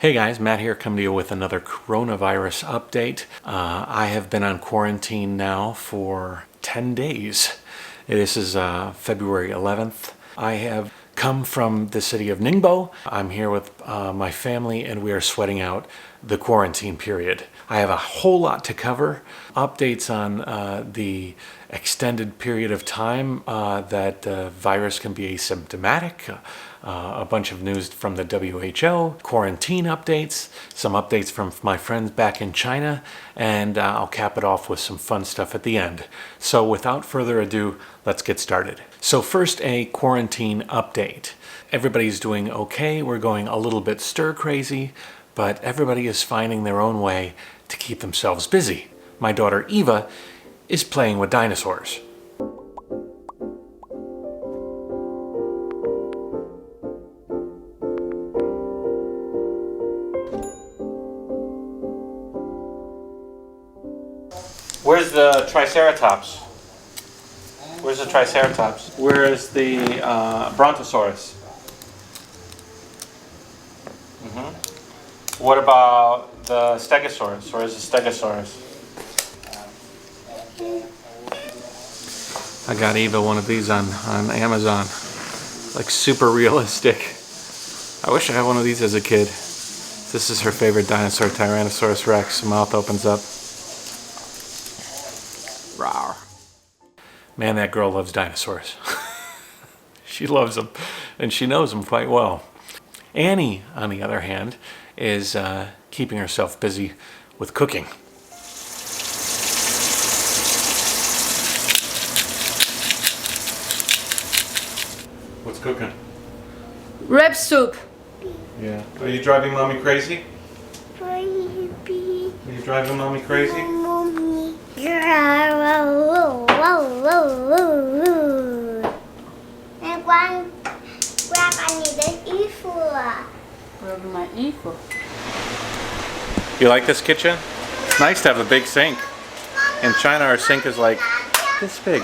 Hey guys, Matt here coming to you with another coronavirus update. I have been on quarantine now for 10 days. This is February 11th. I have come from the city of Ningbo. I'm here with my family and we are sweating out the quarantine period. I have a whole lot to cover. Updates on the extended period of time that the virus can be asymptomatic. A bunch of news from the WHO, quarantine updates, some updates from my friends back in China, and I'll cap it off with some fun stuff at the end. So without further ado, let's get started. So first, a quarantine update. Everybody's doing okay. We're going a little bit stir crazy, but everybody is finding their own way to keep themselves busy. My daughter Eva is playing with dinosaurs. Where's the Triceratops? Where's the Triceratops? Where's the Brontosaurus? What about the Stegosaurus? Where's the Stegosaurus? I got Eva one of these on Amazon. Like super realistic. I wish I had one of these as a kid. This is her favorite dinosaur, Tyrannosaurus Rex. Mouth opens up. Rawr. Man, that girl loves dinosaurs. She loves them, and she knows them quite well. Annie, on the other hand, is keeping herself busy with cooking. What's cooking? Rib soup. Yeah. Are you driving mommy crazy? Baby. Are you driving mommy crazy? Mommy. You like this kitchen? It's nice to have a big sink. In China, our sink is like this big.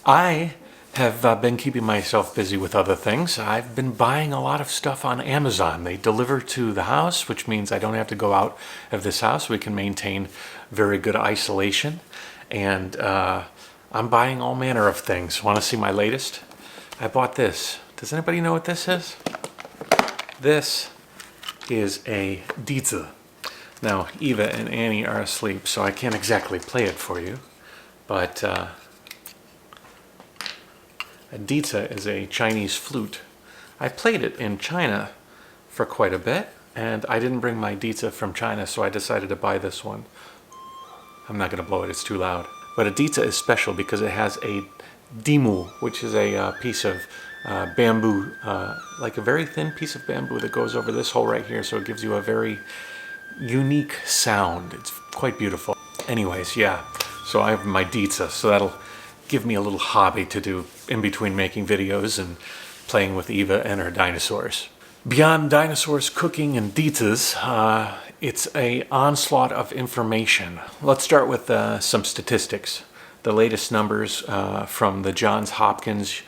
I have been keeping myself busy with other things. I've been buying a lot of stuff on Amazon. They deliver to the house, which means I don't have to go out of this house. We can maintain very good isolation. And I'm buying all manner of things. Want to see my latest? I bought this. Does anybody know what this is? This is a DITA. Now, Eva and Annie are asleep, so I can't exactly play it for you. But a DITA is a Chinese flute. I played it in China for quite a bit, and I didn't bring my DITA from China, so I decided to buy this one. I'm not going to blow it, it's too loud. But a DITA is special because it has a dimu, which is a piece of bamboo, like a very thin piece of bamboo that goes over this hole right here, so it gives you a very unique sound. It's quite beautiful. Anyways, yeah, so I have my DITA, so that'll give me a little hobby to do in between making videos and playing with Eva and her dinosaurs. Beyond dinosaurs, cooking, and DITAs, it's an onslaught of information. Let's start with some statistics. The latest numbers from the Johns Hopkins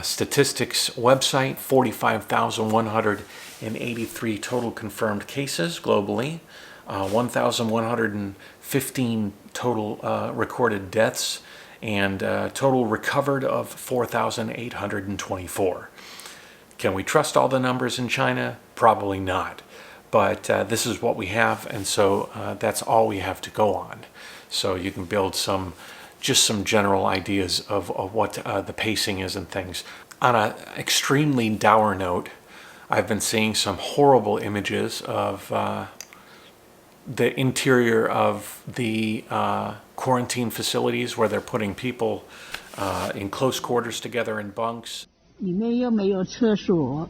statistics website, 45,183 total confirmed cases globally, 1,115 total recorded deaths, and total recovered of 4,824. Can we trust all the numbers in China? Probably not. But this is what we have, and so that's all we have to go on. So you can build just some general ideas of what the pacing is and things. On an extremely dour note, I've been seeing some horrible images of the interior of the quarantine facilities where they're putting people in close quarters together in bunks. 里面又没有厕所，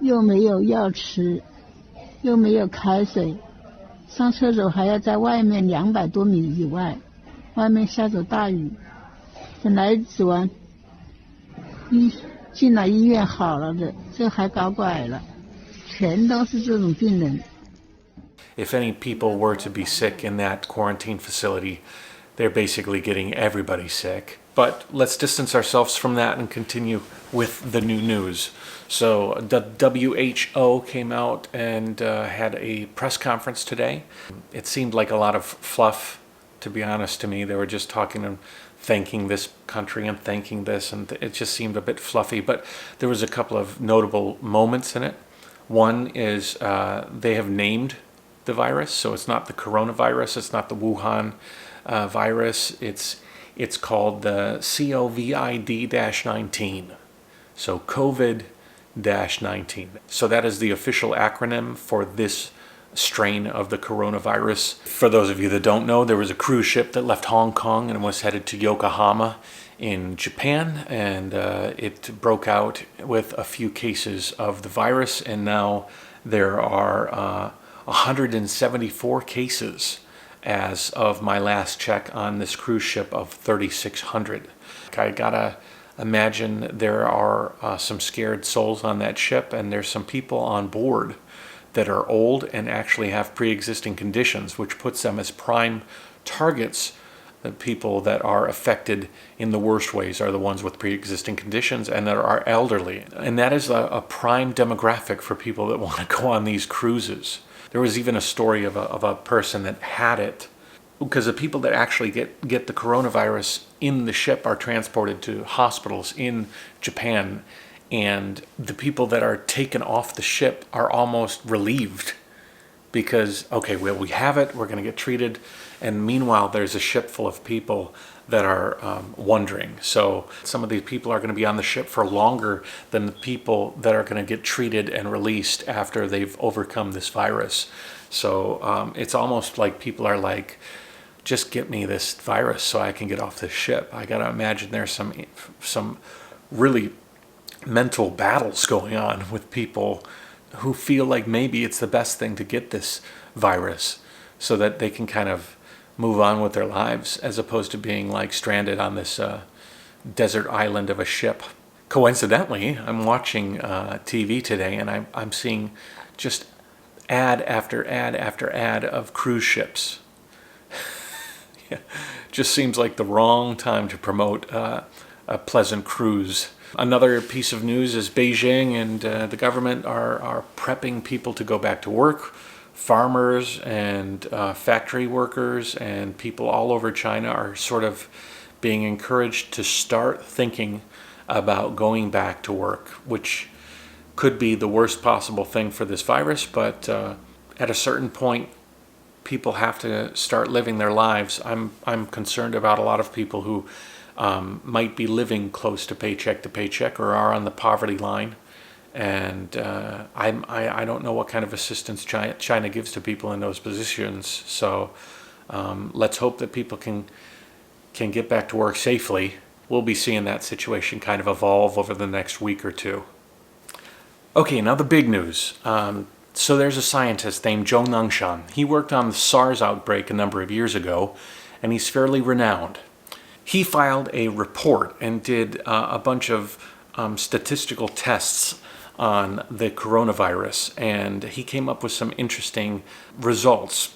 又没有药吃，又没有开水，上厕所还要在外面200多米以外，外面下着大雨。本来指望进了医院好了的，这还搞拐了，全都是这种病人。If any people were to be sick in that quarantine facility, they're basically getting everybody sick. But let's distance ourselves from that and continue with the new news. So the WHO came out and had a press conference today. It seemed like a lot of fluff, to be honest to me. They were just talking and thanking this country and thanking this, and it just seemed a bit fluffy. But there was a couple of notable moments in it. One is they have named the virus, so it's not the coronavirus, it's not the Wuhan virus. It's called the COVID-19. So COVID-19. So that is the official acronym for this strain of the coronavirus. For those of you that don't know, there was a cruise ship that left Hong Kong and was headed to Yokohama in Japan, and it broke out with a few cases of the virus, and now there are 174 cases as of my last check on this cruise ship of 3,600. I gotta imagine there are some scared souls on that ship, and there's some people on board that are old and actually have pre-existing conditions, which puts them as prime targets. The people that are affected in the worst ways are the ones with pre-existing conditions and that are elderly. And that is a prime demographic for people that want to go on these cruises. There was even a story of a person that had it, because the people that actually get the coronavirus in the ship are transported to hospitals in Japan, and the people that are taken off the ship are almost relieved because, okay, well, we have it, we're going to get treated, and meanwhile there's a ship full of people that are wondering. So some of these people are going to be on the ship for longer than the people that are going to get treated and released after they've overcome this virus. So it's almost like people are like, just get me this virus so I can get off this ship. I got to imagine there's some really mental battles going on with people who feel like maybe it's the best thing to get this virus so that they can kind of move on with their lives, as opposed to being like stranded on this desert island of a ship. Coincidentally, I'm watching TV today, and I'm seeing just ad after ad after ad of cruise ships. Yeah, just seems like the wrong time to promote a pleasant cruise. Another piece of news is Beijing and the government are prepping people to go back to work. Farmers and factory workers and people all over China are sort of being encouraged to start thinking about going back to work, which could be the worst possible thing for this virus, but at a certain point, people have to start living their lives. I'm concerned about a lot of people who might be living close to paycheck or are on the poverty line. And I don't know what kind of assistance China gives to people in those positions. So let's hope that people can get back to work safely. We'll be seeing that situation kind of evolve over the next week or two. Okay, now the big news. So there's a scientist named Zhongshan. He worked on the SARS outbreak a number of years ago, and he's fairly renowned. He filed a report and did a bunch of statistical tests on the coronavirus, and he came up with some interesting results.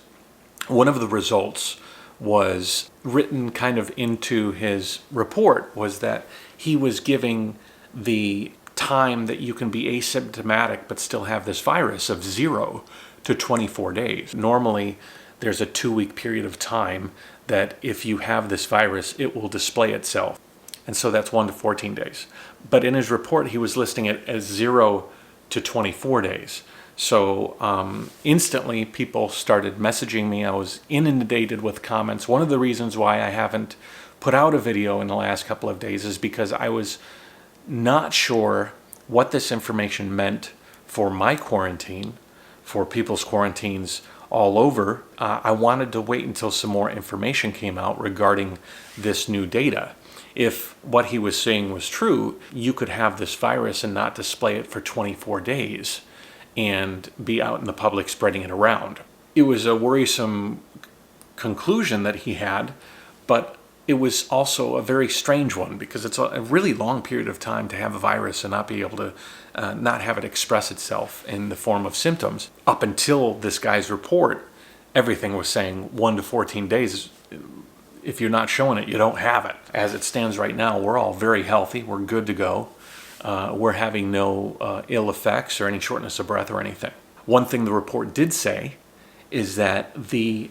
One of the results was written kind of into his report, was that he was giving the time that you can be asymptomatic but still have this virus of 0 to 24 days. Normally, there's a 2-week period of time that if you have this virus, it will display itself. And so that's 1 to 14 days. But in his report, he was listing it as 0 to 24 days. So instantly, people started messaging me. I was inundated with comments. One of the reasons why I haven't put out a video in the last couple of days is because I was not sure what this information meant for my quarantine, for people's quarantines all over. I wanted to wait until some more information came out regarding this new data. If what he was saying was true, you could have this virus and not display it for 24 days and be out in the public spreading it around. It was a worrisome conclusion that he had, but it was also a very strange one, because it's a really long period of time to have a virus and not be able to not have it express itself in the form of symptoms. Up until this guy's report, everything was saying 1 to 14 days if you're not showing it, you don't have it. As it stands right now, we're all very healthy. We're good to go. We're having no ill effects or any shortness of breath or anything. One thing the report did say is that the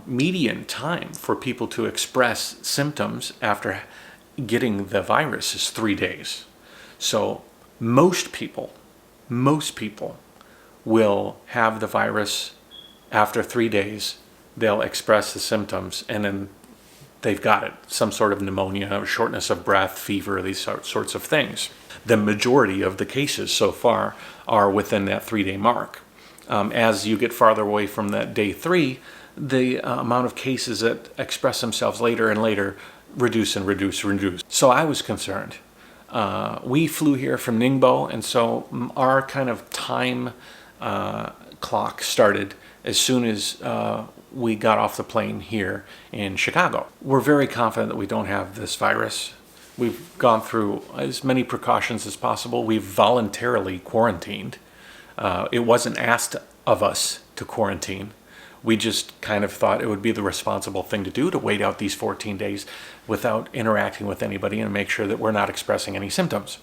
median time for people to express symptoms after getting the virus is 3 days. So most people will have the virus after 3 days. They'll express the symptoms and then they've got it. Some sort of pneumonia, shortness of breath, fever, these sorts of things. The majority of the cases so far are within that 3-day mark. As you get farther away from that day 3, the amount of cases that express themselves later and later reduce. So I was concerned. We flew here from Ningbo, and so our kind of time clock started as soon as we got off the plane here in Chicago. We're very confident that we don't have this virus. We've gone through as many precautions as possible. We've voluntarily quarantined. It wasn't asked of us to quarantine. We just kind of thought it would be the responsible thing to do to wait out these 14 days without interacting with anybody and make sure that we're not expressing any symptoms.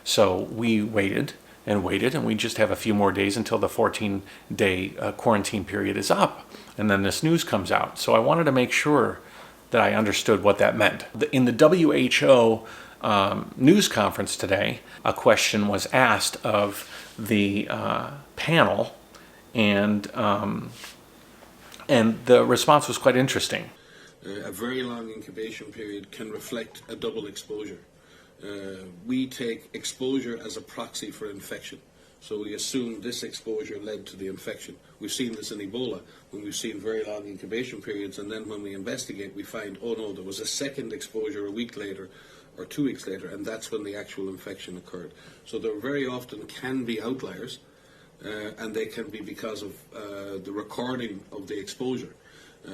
So we waited, and we just have a few more days until the 14-day quarantine period is up. And then this news comes out. So I wanted to make sure that I understood what that meant. In the WHO news conference today, a question was asked of the panel, and the response was quite interesting. A very long incubation period can reflect a double exposure. We take exposure as a proxy for infection. So we assume this exposure led to the infection. We've seen this in Ebola, when we've seen very long incubation periods, and then when we investigate, we find, oh no, there was a second exposure a week later or 2 weeks later, and that's when the actual infection occurred. So there very often can be outliers, and they can be because of the recording of the exposure.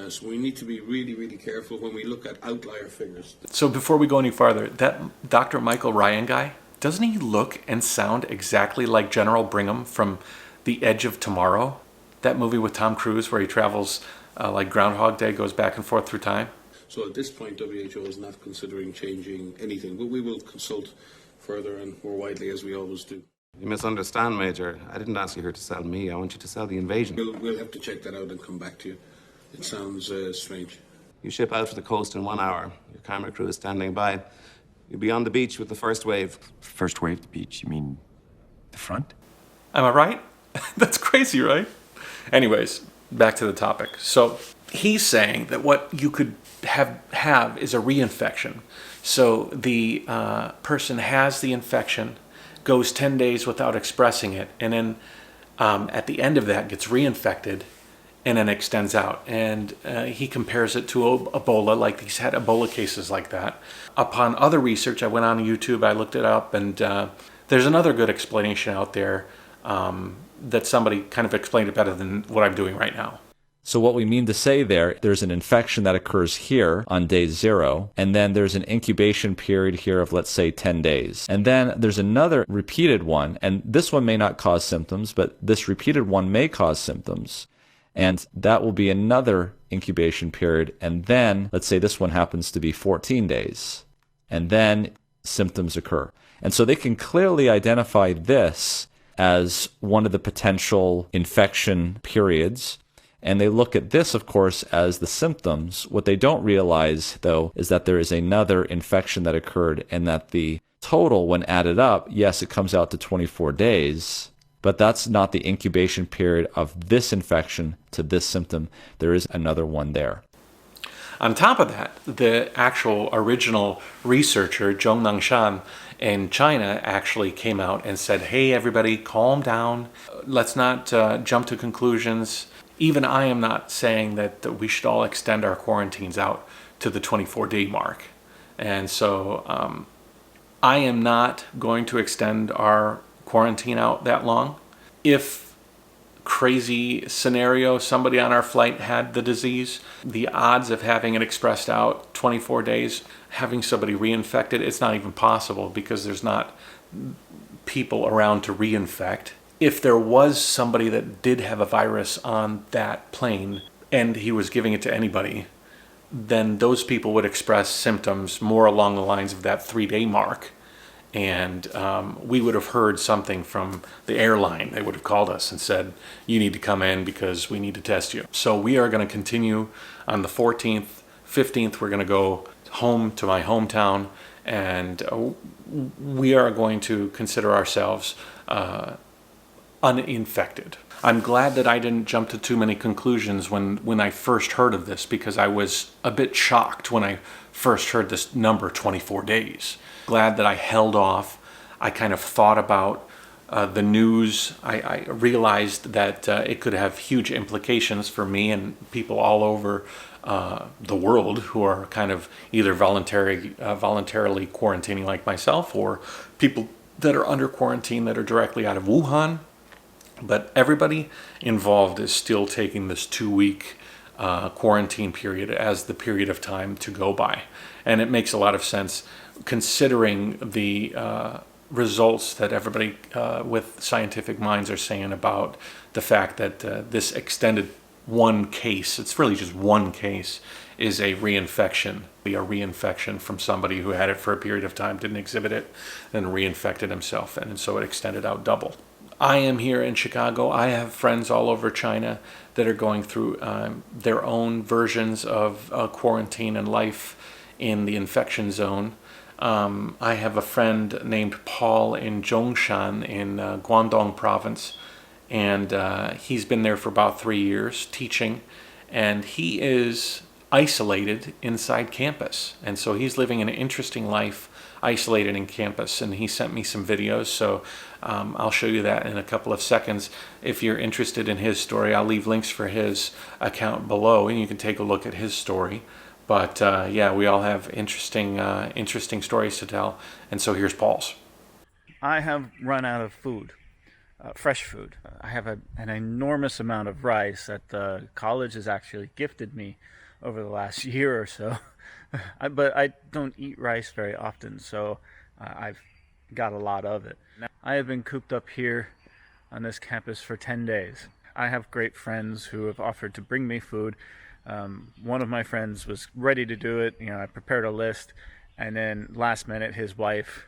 So we need to be really, really careful when we look at outlier figures. So before we go any farther, that Dr. Michael Ryan guy, doesn't he look and sound exactly like General Brigham from The Edge of Tomorrow? That movie with Tom Cruise where he travels like Groundhog Day, goes back and forth through time? So at this point, WHO is not considering changing anything, but we will consult further and more widely as we always do. You misunderstand, Major. I didn't ask you here to sell me. I want you to sell the invasion. We'll have to check that out and come back to you. It sounds strange. You ship out to the coast in 1 hour. Your camera crew is standing by. You'll be on the beach with the first wave. First wave the beach, you mean the front? Am I right? That's crazy, right? Anyways, back to the topic. So he's saying that what you could have is a reinfection. So the person has the infection, goes 10 days without expressing it, and then at the end of that gets reinfected and then extends out. And he compares it to Ebola, like he's had Ebola cases like that. Upon other research, I went on YouTube, I looked it up, and there's another good explanation out there that somebody kind of explained it better than what I'm doing right now. So what we mean to say there's an infection that occurs here on day 0, and then there's an incubation period here of, let's say, 10 days. And then there's another repeated one, and this one may not cause symptoms, but this repeated one may cause symptoms. And that will be another incubation period. And then, let's say this one happens to be 14 days. And then symptoms occur. And so they can clearly identify this as one of the potential infection periods. And they look at this, of course, as the symptoms. What they don't realize, though, is that there is another infection that occurred and that the total, when added up, yes, it comes out to 24 days. But that's not the incubation period of this infection to this symptom. There is another one there. On top of that, the actual original researcher, Zhongshan in China, actually came out and said, hey, everybody, calm down. Let's not jump to conclusions. Even I am not saying that we should all extend our quarantines out to the 24-day mark. And so I am not going to extend our quarantine out that long. If crazy scenario, somebody on our flight had the disease, the odds of having it expressed out 24 days, having somebody reinfected, it's not even possible because there's not people around to reinfect. If there was somebody that did have a virus on that plane and he was giving it to anybody, then those people would express symptoms more along the lines of that 3-day mark. And we would have heard something from the airline. They would have called us and said, you need to come in because we need to test you. So we are going to continue on the 14th, 15th. We're going to go home to my hometown, and we are going to consider ourselves uninfected. I'm glad that I didn't jump to too many conclusions when I first heard of this, because I was a bit shocked when I first heard this number, 24 days. Glad that I held off. I kind of thought about the news. I realized that it could have huge implications for me and people all over the world who are kind of either voluntarily quarantining like myself, or people that are under quarantine that are directly out of Wuhan. But everybody involved is still taking this 2-week quarantine period as the period of time to go by. And it makes a lot of sense considering the results that everybody with scientific minds are saying about the fact that this extended one case, it's really just one case, is a reinfection. A reinfection from somebody who had it for a period of time, didn't exhibit it, then reinfected himself, and so it extended out double. I am here in Chicago. I have friends all over China that are going through their own versions of quarantine and life in the infection zone. I have a friend named Paul in Zhongshan in Guangdong province, and he's been there for about 3 years teaching, and he is isolated inside campus, and so he's living an interesting life isolated in campus, and he sent me some videos, so I'll show you that in a couple of seconds. If you're interested in his story, I'll leave links for his account below, and you can take a look at his story. But yeah, we all have interesting stories to tell, and so here's Paul's. I have run out of food, fresh food. I have an enormous amount of rice that the college has actually gifted me over the last year or so. But I don't eat rice very often, so I've got a lot of it. I have been cooped up here on this campus for 10 days. I have great friends who have offered to bring me food. One of my friends was ready to do it. I prepared a list, and then last minute his wife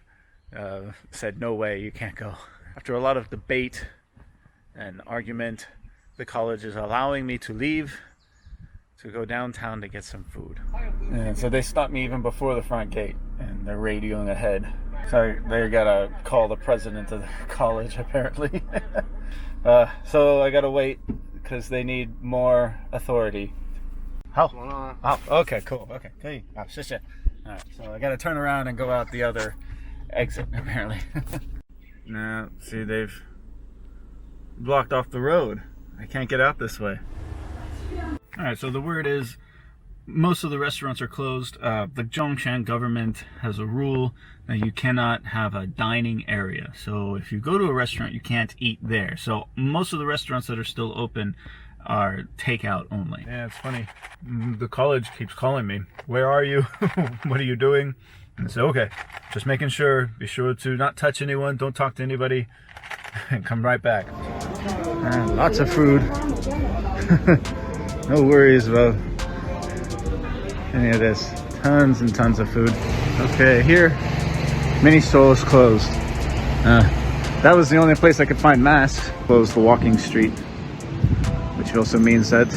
said, no way, you can't go. After a lot of debate and argument, the college is allowing me to leave to go downtown to get some food. And so they stopped me even before the front gate, and they're radioing ahead. So they gotta call the president of the college, apparently. So I gotta wait because they need more authority. Okay, cool. Okay, hey, shit. All right, so I gotta turn around and go out the other exit, apparently. Now, see, they've blocked off the road. I can't get out this way. All right, so the word is most of the restaurants are closed. The Zhongshan government has a rule that you cannot have a dining area. So if you go to a restaurant, you can't eat there. So most of the restaurants that are still open are takeout only. Yeah, it's funny. The college keeps calling me. Where are you? What are you doing? And I say, okay, just making sure. Be sure to not touch anyone. Don't talk to anybody. And come right back. Lots of food. No worries about any of this. Tons and tons of food. Okay, here, many stores closed. That was the only place I could find masks. Closed the walking street, which also means that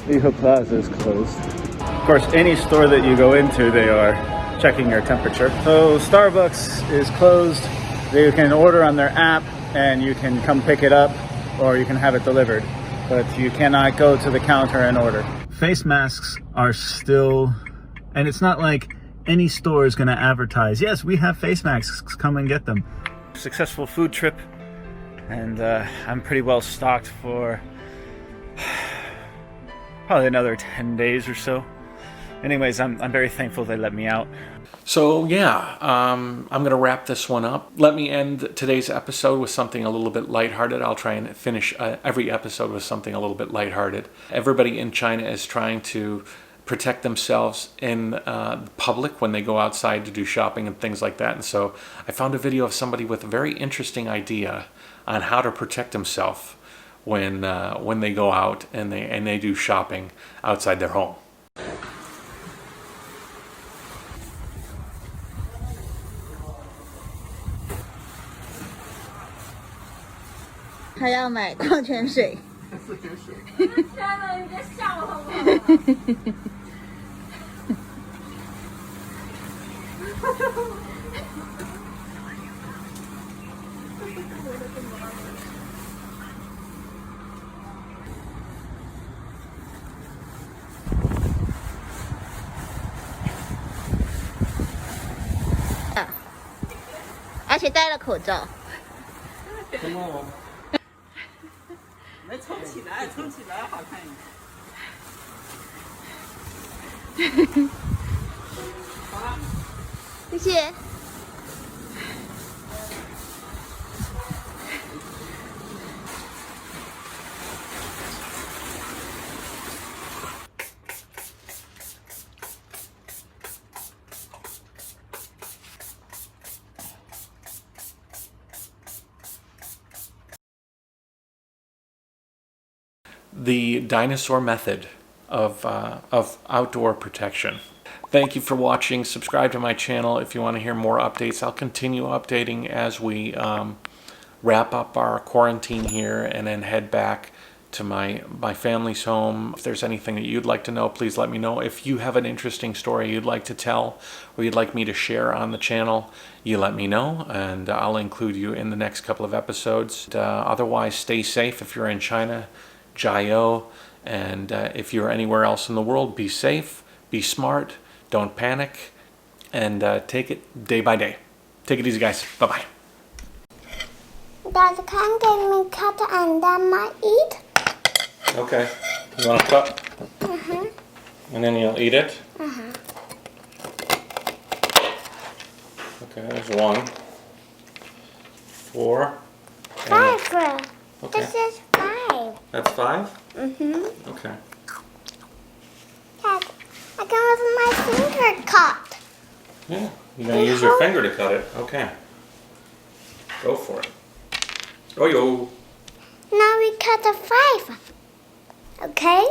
Liho Plaza is closed. Of course, any store that you go into, they are checking your temperature. So Starbucks is closed. You can order on their app and you can come pick it up, or you can have it delivered, but you cannot go to the counter and order. Face masks are still, and it's not like any store is going to advertise, yes, we have face masks, come and get them. Successful food trip, and I'm pretty well stocked for probably another 10 days or so. Anyways, I'm very thankful they let me out. So yeah, I'm going to wrap this one up. Let me end today's episode with something a little bit lighthearted. I'll try and finish every episode with something a little bit lighthearted. Everybody in China is trying to protect themselves in public when they go outside to do shopping and things like that. And so I found a video of somebody with a very interesting idea on how to protect himself when they go out and they do shopping outside their home. 还要买矿泉水。天哪，你别吓我好不好？而且戴了口罩。来冲起来，冲起来，好看一点。好了，谢谢。The dinosaur method of outdoor protection. Thank you for watching. Subscribe to my channel if you want to hear more updates. I'll continue updating as we wrap up our quarantine here and then head back to my family's home. If there's anything that you'd like to know, please let me know. If you have an interesting story you'd like to tell or you'd like me to share on the channel, you let me know and I'll include you in the next couple of episodes. Otherwise, stay safe if you're in China. Jayoe, and if you're anywhere else in the world, be safe, be smart, don't panic, and take it day by day. Take it easy, guys. Bye-bye. Dad, can get me cut and then I eat? Okay. You want to cut? And then you'll eat it? Okay, there's 1, 4. 5, Grandma. Okay. This is 5. That's 5? Mm-hmm. Okay. Dad, I can have my finger cut. Yeah, you're going to use your finger to cut it. Okay. Go for it. Oh, yo. Now we cut a 5. Okay?